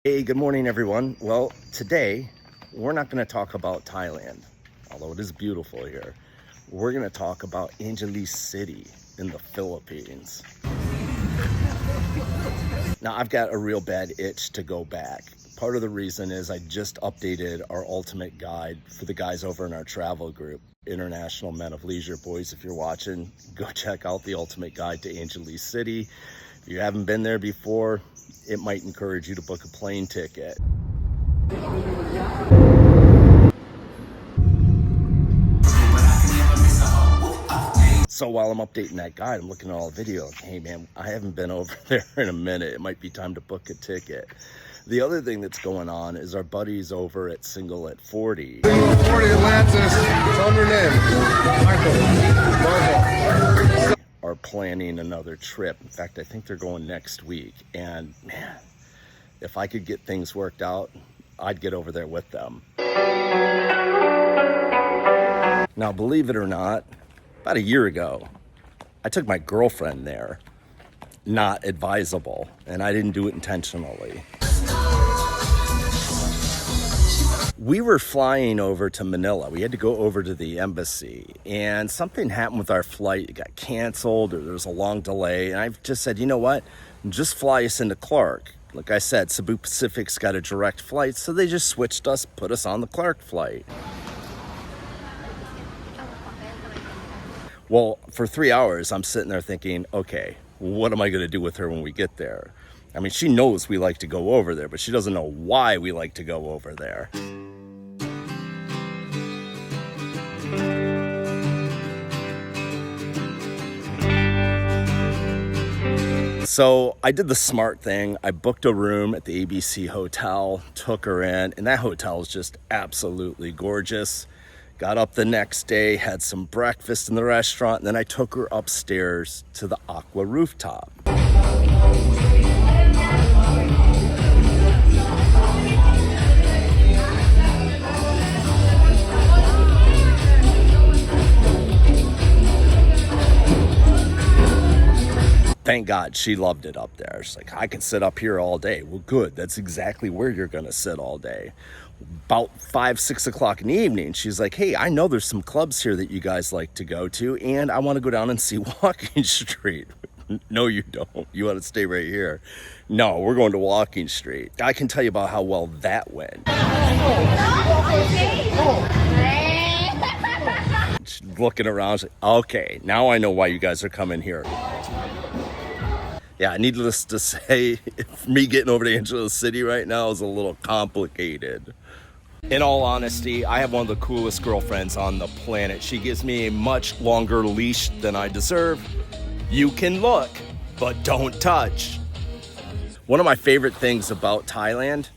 Hey, good morning, everyone. Well, today we're not going to talk about Thailand, although it is beautiful here. We're going to talk about Angeles City in the Philippines. Now, I've got a real bad itch to go back. Part of the reason is I just updated our ultimate guide for the guys over in our travel group, International Men of Leisure. Boys, if you're watching, go check out the ultimate guide to Angeles City. If you haven't been there before, it might encourage you to book a plane ticket. So while I'm updating that guide, I'm looking at all the videos. Hey man, I haven't been over there in a minute. It might be time to book a ticket. The other thing that's going on is our buddies over at Single at 40. Single 40 Atlantis, it's under name. Marco. Are planning another trip. In fact, I think they're going next week. And man, if I could get things worked out, I'd get over there with them. Now, believe it or not, about a year ago, I took my girlfriend there. Not advisable, and I didn't do it intentionally. We were flying over to Manila. We had to go over to the embassy, and something happened with our flight. It got canceled, or there was a long delay, and I just said, you know what? Just fly us into Clark. Like I said, Cebu Pacific's got a direct flight, so they just switched us, put us on the Clark flight. Well, for 3 hours, I'm sitting there thinking, okay, what am I going to do with her when we get there? I mean, she knows we like to go over there, but she doesn't know why we like to go over there. So I did the smart thing. I booked a room at the ABC Hotel, took her in, and that hotel is just absolutely gorgeous. Got up the next day, had some breakfast in the restaurant, and then I took her upstairs to the Aqua Rooftop. Thank God she loved it up there. She's like, I can sit up here all day. Well, good. That's exactly where you're going to sit all day. About 5, 6 o'clock in the evening, she's like, hey, I know there's some clubs here that you guys like to go to, and I want to go down and see Walking Street. No, you don't. You want to stay right here. No, we're going to Walking Street. I can tell you about how well that went. She's looking around, she's like, okay, now I know why you guys are coming here. Yeah, needless to say, me getting over to Angeles City right now is a little complicated. In all honesty, I have one of the coolest girlfriends on the planet. She gives me a much longer leash than I deserve. You can look, but don't touch. One of my favorite things about Thailand,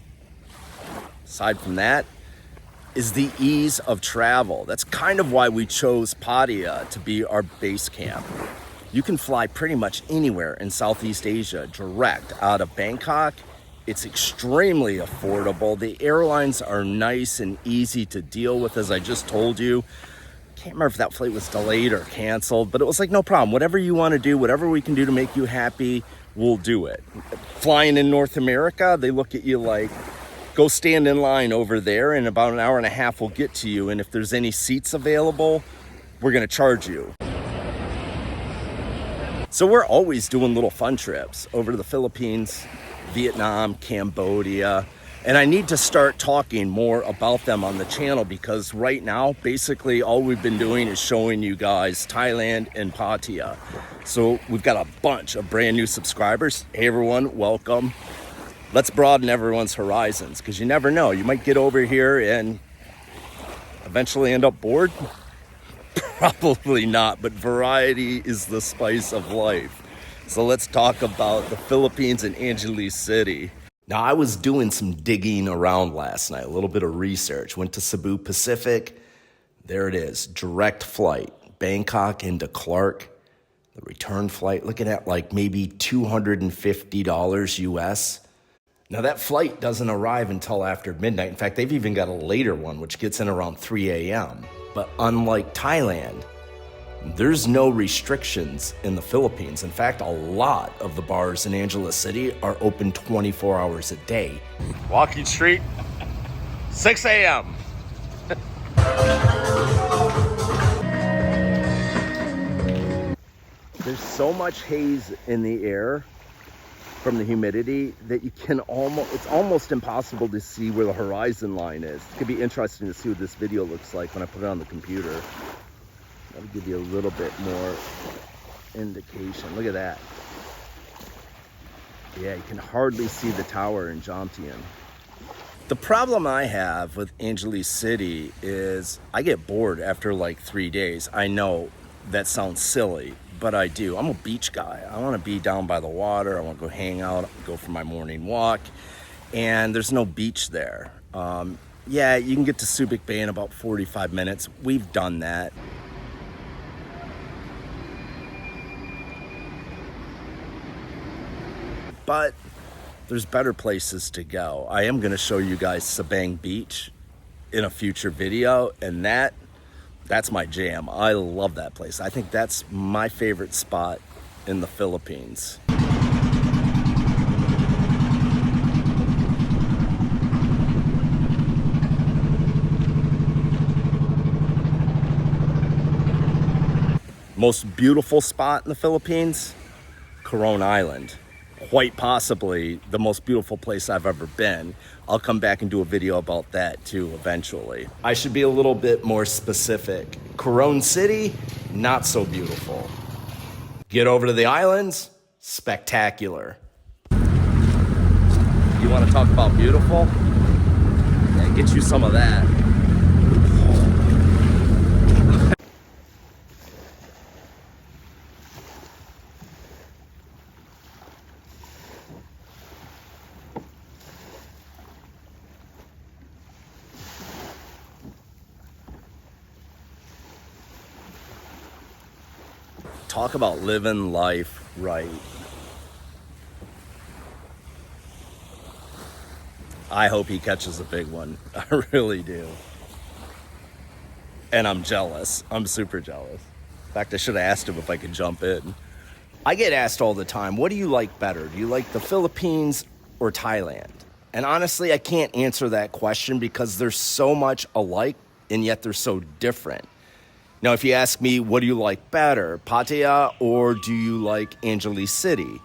aside from that, is the ease of travel. That's kind of why we chose Pattaya to be our base camp. You can fly pretty much anywhere in Southeast Asia direct out of Bangkok. It's extremely affordable. The airlines are nice and easy to deal with, as I just told you. Can't remember if that flight was delayed or canceled, but it was like, no problem. Whatever you want to do, whatever we can do to make you happy, we'll do it. Flying in North America, they look at you like, go stand in line over there, and about an hour and a half we'll get to you, and if there's any seats available, we're going to charge you. So we're always doing little fun trips over to the Philippines, Vietnam, Cambodia, and I need to start talking more about them on the channel, because right now, basically all we've been doing is showing you guys Thailand and Pattaya. So we've got a bunch of brand new subscribers. Hey everyone, welcome. Let's broaden everyone's horizons, because you never know. You might get over here and eventually end up bored. Probably not, but variety is the spice of life. So let's talk about the Philippines and Angeles City. Now, I was doing some digging around last night, a little bit of research. Went to Cebu Pacific. There it is, direct flight, Bangkok into Clark. The return flight, looking at like maybe $250 US. Now, that flight doesn't arrive until after midnight. In fact, they've even got a later one, which gets in around 3 a.m. But unlike Thailand, There's no restrictions in the Philippines. In fact, a lot of the bars in Angeles City are open 24 hours a day. Walking Street, 6 a.m. There's so much haze in the air from the humidity that you can it's almost impossible to see where the horizon line is. It could be interesting to see what this video looks like when I put it on the computer. That'll give you a little bit more indication. Look at that. Yeah, you can hardly see the tower in Jomtien. The problem I have with Angeles City is I get bored after like 3 days. I know that sounds silly, but I do. I'm a beach guy. I want to be down by the water. I want to go hang out, go for my morning walk. And there's no beach there. Yeah, you can get to Subic Bay in about 45 minutes. We've done that. But there's better places to go. I am going to show you guys Sabang Beach in a future video, and that's my jam. I love that place. I think that's my favorite spot in the Philippines. Most beautiful spot in the Philippines? Coron Island. Quite possibly the most beautiful place I've ever been. I'll come back and do a video about that too eventually. I should be a little bit more specific. Coron City, not so beautiful. Get over to the islands, spectacular. You want to talk about beautiful? Yeah, get you some of that. Talk about living life right. I hope he catches a big one. I really do. And I'm jealous. I'm super jealous. In fact, I should have asked him if I could jump in. I get asked all the time, what do you like better? Do you like the Philippines or Thailand? And honestly, I can't answer that question because they're so much alike and yet they're so different. Now, if you ask me, what do you like better, Pattaya or do you like Angeles City?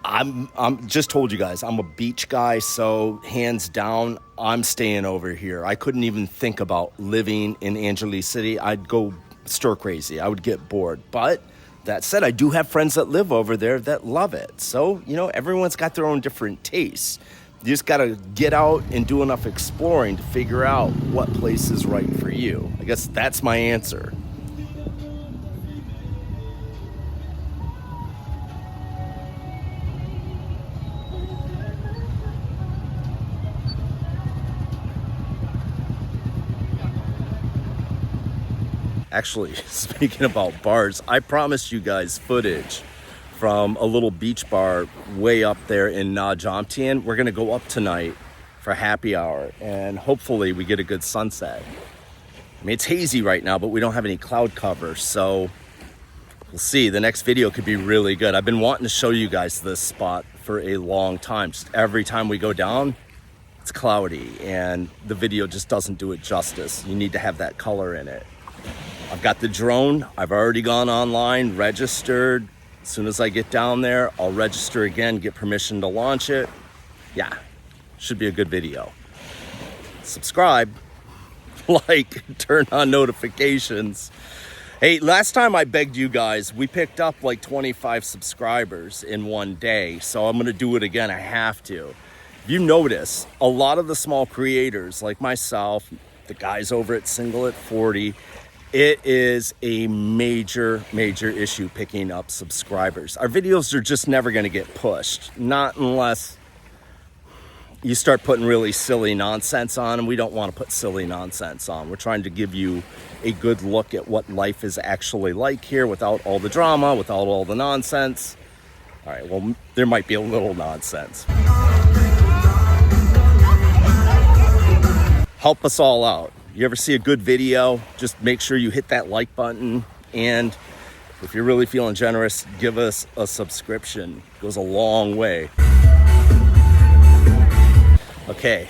I'm just told you guys, I'm a beach guy, so hands down, I'm staying over here. I couldn't even think about living in Angeles City. I'd go stir crazy. I would get bored. But that said, I do have friends that live over there that love it. So, you know, everyone's got their own different tastes. You just got to get out and do enough exploring to figure out what place is right for you. I guess that's my answer. Actually, speaking about bars, I promised you guys footage from a little beach bar way up there in Jomtien. We're gonna go up tonight for happy hour and hopefully we get a good sunset. I mean, it's hazy right now, but we don't have any cloud cover, so we'll see. The next video could be really good. I've been wanting to show you guys this spot for a long time. Just every time we go down, it's cloudy and the video just doesn't do it justice. You need to have that color in it. I've got the drone. I've already gone online, registered. As soon as I get down there, I'll register again, get permission to launch it. Yeah, should be a good video. Subscribe, like, turn on notifications. Hey, last time I begged you guys, we picked up like 25 subscribers in one day, so I'm gonna do it again, I have to. If you notice, a lot of the small creators like myself, the guys over at Single at 40, it is a major issue picking up subscribers. Our videos are just never going to get pushed, not unless you start putting really silly nonsense on, and we don't want to put silly nonsense on. We're trying to give you a good look at what life is actually like here without all the drama, without all the nonsense. All right, well, there might be a little nonsense. Help us all out. You ever see a good video, just make sure you hit that like button And if you're really feeling generous, give us a subscription. It goes a long way. Okay,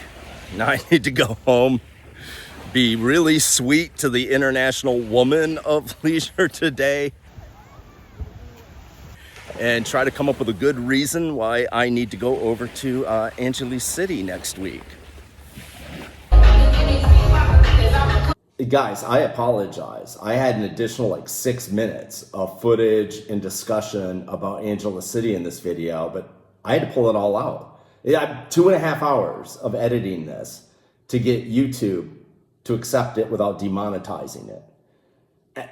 now I need to go home, be really sweet to the International Woman of Leisure today, and try to come up with a good reason why I need to go over to Angeles City next week. Guys, I apologize. I had an additional like 6 minutes of footage and discussion about Angeles City in this video, but I had to pull it all out. I had 2.5 hours of editing this to get YouTube to accept it without demonetizing it.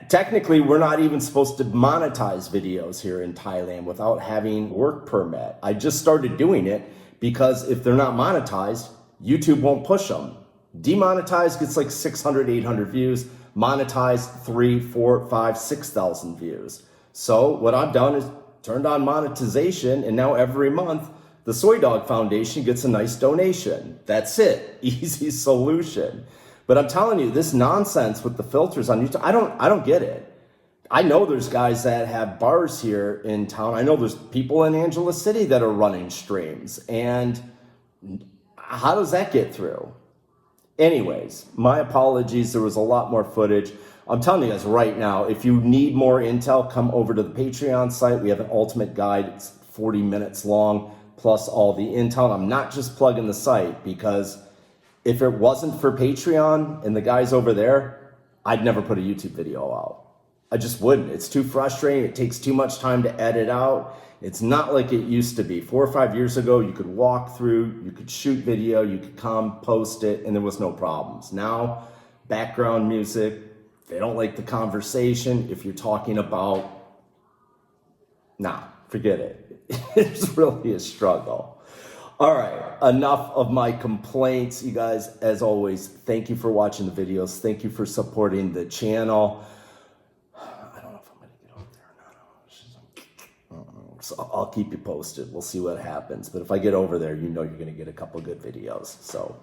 Technically, we're not even supposed to monetize videos here in Thailand without having work permit. I just started doing it because if they're not monetized, YouTube won't push them. Demonetized gets like 600, 800 views. Monetized 3, 4, 5, 6,000 views. So what I've done is turned on monetization, and now every month the Soy Dog Foundation gets a nice donation. That's it. Easy solution. But I'm telling you, this nonsense with the filters on YouTube, I don't get it. I know there's guys that have bars here in town. I know there's people in Angeles City that are running streams. And how does that get through? Anyways, my apologies. There was a lot more footage. I'm telling you guys right now, if you need more intel, come over to the Patreon site. We have an ultimate guide. It's 40 minutes long, plus all the intel. I'm not just plugging the site because if it wasn't for Patreon and the guys over there, I'd never put a YouTube video out. I just wouldn't. It's too frustrating. It takes too much time to edit out. It's not like it used to be. 4 or 5 years ago, you could walk through, you could shoot video, you could come, post it, and there was no problems. Now, background music, they don't like the conversation. If you're talking about, forget it. It's really a struggle. All right, enough of my complaints. You guys, as always, thank you for watching the videos. Thank you for supporting the channel. I don't know if I'm going to get over there or not. So I'll keep you posted. We'll see what happens. But if I get over there, you know you're going to get a couple good videos. So